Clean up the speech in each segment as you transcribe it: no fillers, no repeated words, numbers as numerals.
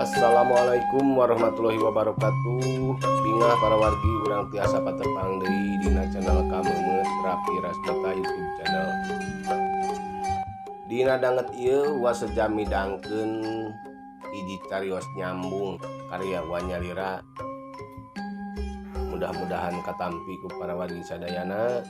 Assalamualaikum warahmatullahi wabarakatuh. Bingah para wargi urang tiasa patepang deui dina channel Kameumeut Raffi Rasmita YouTube channel. Dina danget ieu waseja midangkeun hiji carios nyambung karya Wanyalira. Mudah-mudahan katampi ku para wargi sadayana.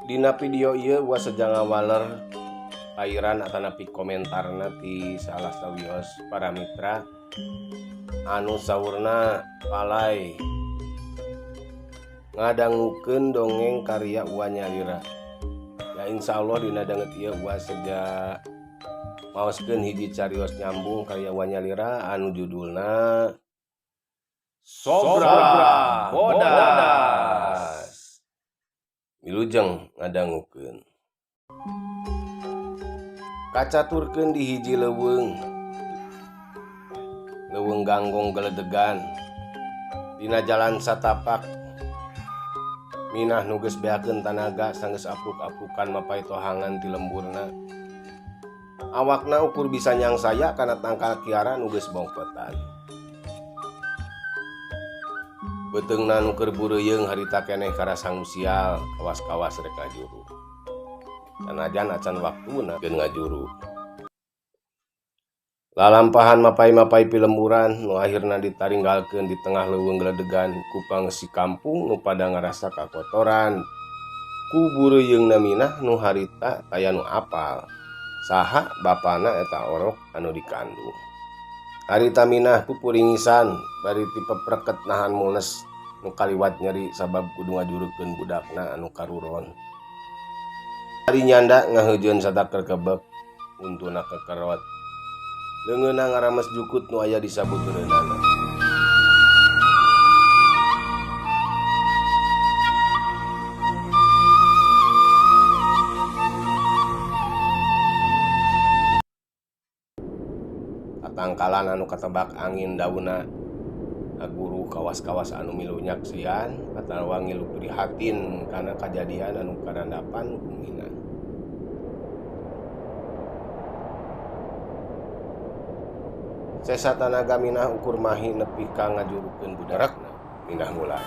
Dina video ieu waseja ngawaler pairan atanapi komentarna ti salah sawios para mitra anu saurna palai ngadangukeun dongeng karya Wanyalira. Ya insyaallah dina danget ieu waseja maoskeun hiji carios nyambung karya Wanyalira anu judulna Sobra Bodas. Wilujeng ngadangukeun. Kacaturkeun di hiji leuweung ganggong geledegan dina jalan satapak minah nu geus beakeun tanaga sanggeus apruk-aprukan mapai tohangan ti lemburna. Awakna ukur bisa nyangsaya kana tangkal kiara nu geus bongkotan. Beteungna nu keur bureuyeung harita keneh karasang usial kawas-kawas rek ngajuru. Sanajan acan waktuna geun ngajuru. Lalampahan mapai-mapai pilemburan nu akhirna ditaringgalkeun di tengah leuweung geledegan ku pangeusi kampung nu pada ngarasa kakotoran ku bureuyeungna minah nu harita aya nu apal saha bapana eta orok anu dikandung. Harita minah pupuringisan bari ti pepreket nahan mules nu kaliwat nyeri sabab kudu ngajurukeun budakna anu karuron. Ari nyanda ngaheujeun sadaker kebek untuna kekerot. Leungeunna ngarames jukut nu aya di sabutereunana. Katangkalan anu katebak angin dauna aguru kawas-kawas anu milu nyaksian atawa ngilu prihatin kana kajadian anu karandapan ku minah. Sesa tanaga minah ukur mahi nepi ka ngajurukeun budarakna minah mulai.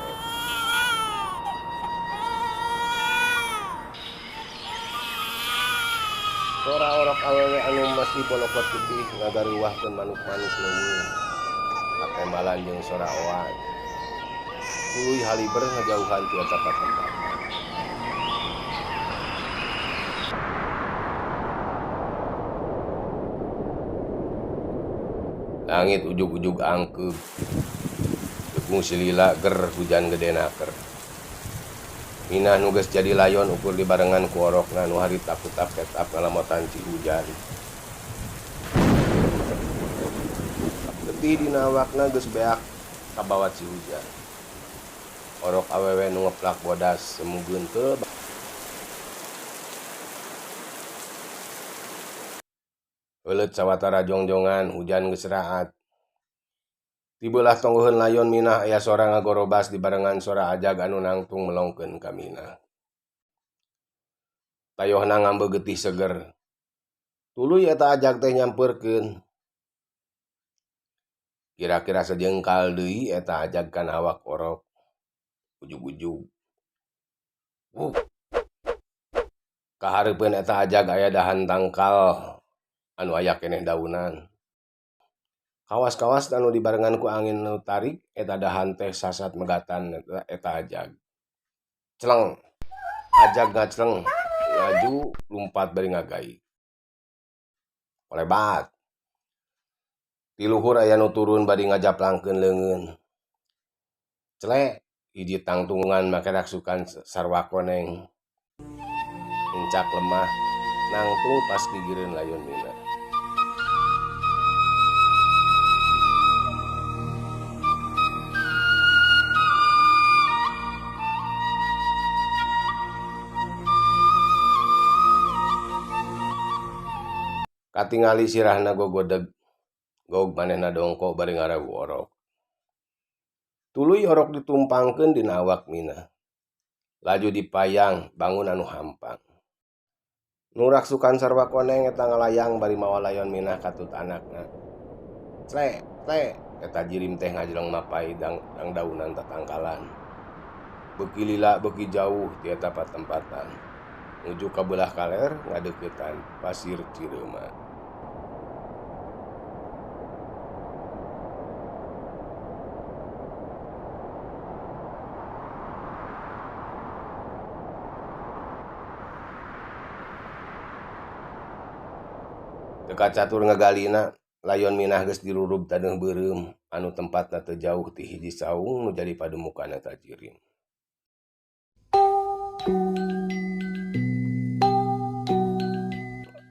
Sora orok awewe anu masih bolokot putih ngagaruwahkeun manuk-manuk leuweung. Katembalan jeung sora oan. Tuluy haliber ngajauhan ti eta tempat. Langit ujug-ujug angkeub. Tepung silila ger hujan gedenaker. Minah nu geus jadi layon ukur dibarengan ku orokna nu harita kutap-ketap ngalamotan ci hujan. Tapi dina awakna geus beak kabawat ci hujan. Orok awewe nu ngeplak bodas semugeun teu euleut sawatara jongjongan hujan geus raat. Ti beulah tonggoheun layon minah aya sora ngagorobas dibarengan sora ajag anu nangtung melongkeun ka minah. Tayohna ngambeug getih seger. Tuluy eta ajag teh nyampeurkeun. Kira-kira sajengkal deui eta ajag kana awak orok. Ujug-ujug. Kahareupeun eta ajag aya dahan tangkal anu aya keneh daunan. Kawas-kawas anu dibarengan ku angin nu tarik eta dahan teh sasat megatan eta ajag. Celeng. Ajag ngacleng ngaju lumpat bari ngagaik. Olebat. Ti luhur aya nu turun bari ngajaplangkeun leungeun. Celek hiji tangtungan make raksukan sarwa koneng. Encak lemah nangtung pas gigireun layon minah. Katingali sirahna gogodeg, gog manehna dongko bari ngarawu orok. Tuluy orok ditumpangkeun dina awak minah. Laju dipayang bangun anu hampang. Nu raksukan sarwa koneng eta ngalayang bari mawa layon minah katut anakna. Slek, slek, eta jirim teh ngajeleng mapai dang daunan tatangkalan. Beuki lila beuki jauh ti eta patempatan. Nuju ka belah kaler ngadeuketan pasir Cireuma. Teka catur ngagalina, layon minah geus dirurub tadeung beureum anu tempatna teu jauh ti hiji saung nu jadi pademukan eta jirim.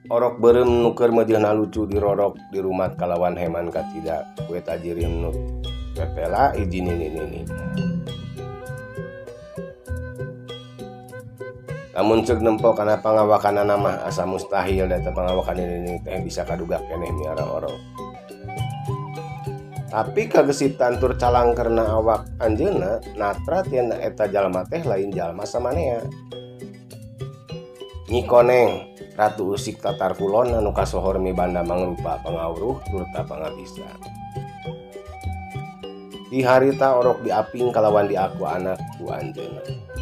Orok beureum nu keur meujeuhna lucu dirorok di rumat kalawan heman katida ku eta jirim nu tetela hiji nini-nini. Namun ceuk nempo kana pangawakanana mah asa mustahil da eta pangawakan nini teh bisa kaduga keneh miara orok. Tapi kagesitan tur calangkerna awak anjeunna natra tian eta jalma teh lain jalma samanea. Nyi Koneng, ratu usik Tatar Kulon anu kasohor mibanda mangrupa pangawruh turta pangabisa. Di harita orok diaping kalawan diaku anak ku anjeunna.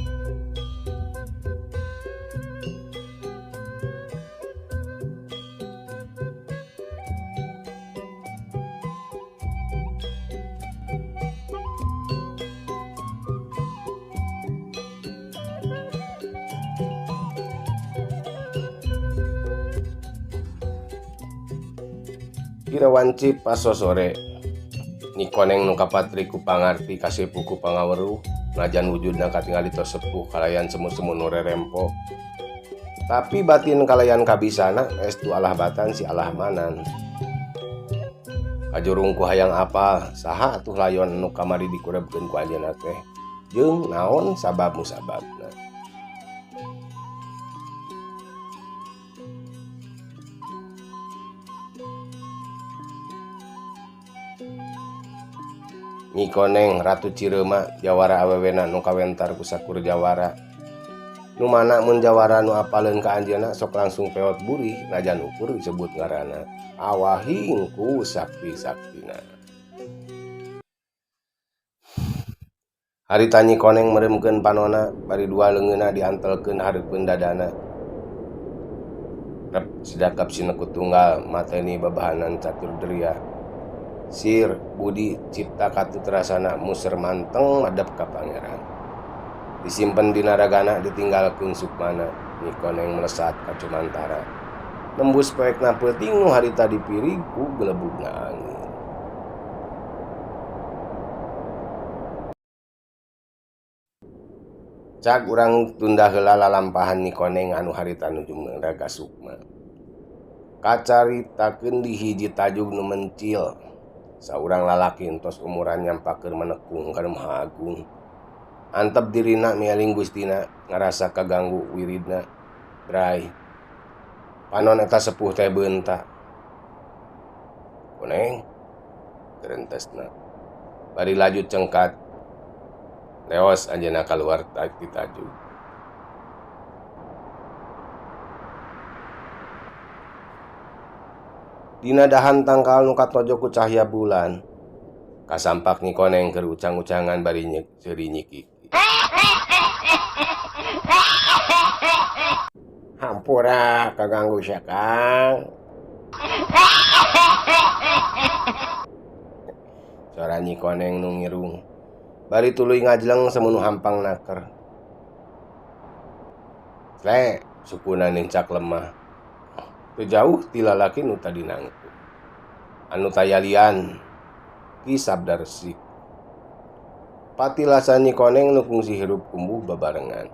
Kirawancip pas sore Nyi Koneng nu kapatri ku pangarti kasepuh ku pangaweruh najan wujudna katingali tos sepuh kalayan semu-semu nu rerempo. Tapi batin kalayan kabisana estu alah batan si alah manan. Kajurung ku hayang apal saha atuh layon nu kamari dikurebkeun ku anjeunna teh jeung naon sabab musababna. Nyi Koneng ratu Cireuma jawara awewena nu kawentar ku sakur jawara. Nu mana mun jawara nu apaleun ka anjeunna sok langsung peot buri najan ukur disebut ngaranna awahing ku sakti-saktina. Harita Nyi Koneng meremkeun panonna bari dua leungeunna diantelkeun hareupeun dadana. Rep sidakap sinekut tunggal mateni babahanan catur dria. Sir budi cipta katutrasana muser manteng madep ka pangeran. Disimpen dina ragana ditinggalkeun sukmana. Nyi Koneng melesat ka Cumantara. Nembus poekna peuting nu harita dipiri ku gelebugna angin. Cak urang tunda heula lalampahan Nyi Koneng anu harita nuju raga sukma. Kacaritakeun di hiji tajug nu mencil. Saurang lalaki entos umuran nyampakeun menekung kana Maha Agung. Antep dirina mieling gustina ngarasa kaganggu wiridna. Bray. Panon eta sepuh teh beunta. Koneng gerentesna. Bari laju cengkat. Leos anjeunna kaluar ti tajug. Dina dahan tangkal nu katojo ku cahya bulan. Kasampak Nyi Koneng keur ucang-ucangan bari seuri Nyi Kiki. Hampura kaganggu sia Kang. Suara Nyi Koneng nu ngirung. Bari tuluy ngajleng semunu hampang naker. Slek, sukuna nincak lemah. Teu jauh ti lalaki nu tadi nangtu. Anu tayalian Ki Sabda Resik. Patilasan Nyi Koneng nu kungsi hirup kumbuh babarengan.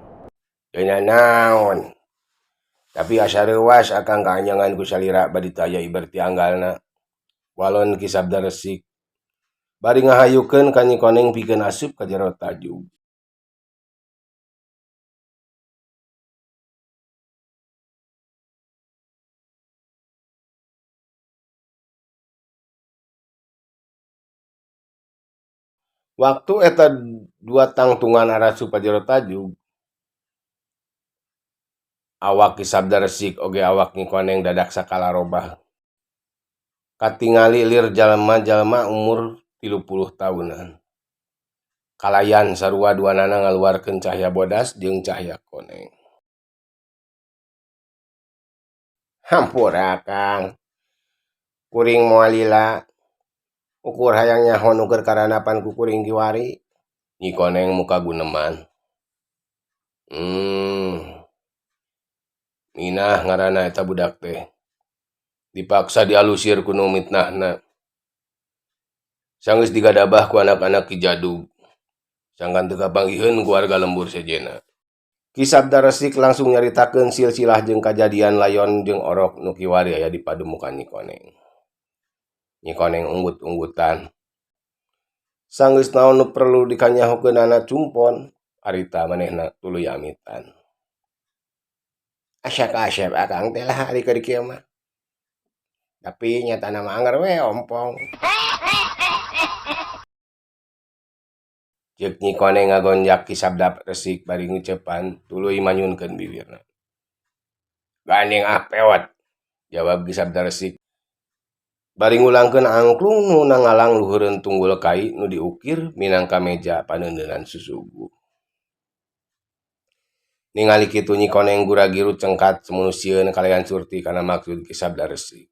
Nya naon. Tapi asa reuas akang kaanyangan ku salira badi taya iberti anggalna. Walon Ki Sabda Resik. Bari ngahayukeun ka Nyi Koneng pikeun asup ka jero tajug. Waktu eta dua tangtungan arasup ka jero tajug. Awak Ki Sabda Resik oge awak Nyi Koneng dadak sakala robah. katingali lir jalma-jalma umur 30 tahunan. Kalayan sarua duanana ngaluarkeun cahya bodas jeung cahya koneng. Hampura Kang. Kuring moal lila. Ukur hayang nyaho nu keur karanapan ku kuring kiwari. Nyi koneng muka guneman. Minah ngaranna eta budak teh. Dipaksa dialusir ku nu mitnahna. Sanggeus digadabah ku anak-anak Ki Jadug. Sangkan teu kapanggiheun ku warga lembur sejena. Ki Sabda Resik langsung nyaritakeun silsilah jeung kajadian layon jeung orok nu kiwari aya di pademukan Nyi Koneng. Nyi Koneng unggut-unggutan. Sanggeus naon nu perlu dikanyahokeunana cumpon, harita manehna tuluy amitan. Asyak-asyak akang teh lah ari keur kieu mah. Tapi nyatana mah anger we ompong. Ceuk Nyi Koneng ngagonjak Ki Sabda Resik bari ngucepan tuluy manyunkeun bibirna. Gandeng pewat, jawab Ki Sabda Resik. Bari ngulangkeun angklung nu nangalang luhureun tunggul kai nu diukir minangka meja paneuneunan susugu. Ningali kitu Nyi Koneng gura-giru cengkat semunusieun kalayan surti kana maksud Ki Sabda Resik.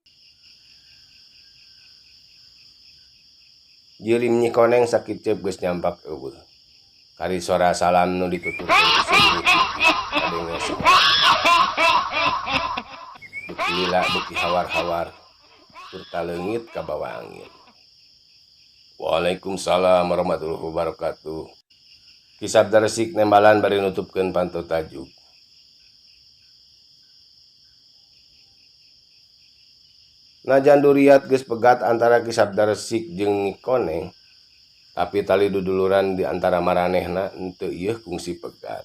Jeulim Nyi Koneng sakit ceuk geus nyampak eueuh. Kari sora salam nu dituturkeun ku sindiri kadenges. Beuki lila beuki hawar-hawar turta leungit ka bawah angin. Waalaikumsalam warahmatullahi wabarakatuh. Ki Sabda Resik nembalan bari nutupkeun panto tajuk. Najan duriat geus pegat antara Ki Sabda Resik jeung Nyi Koneng, tapi tali duduluran di antara maranehna henteu ieu kungsi pegat.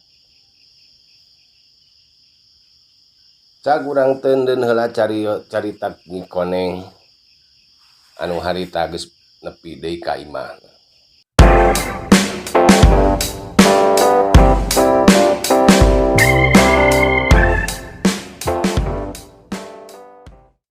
Cak urang teundeun heula carita Nyi Koneng anu harita geus nepi deui ka imahna.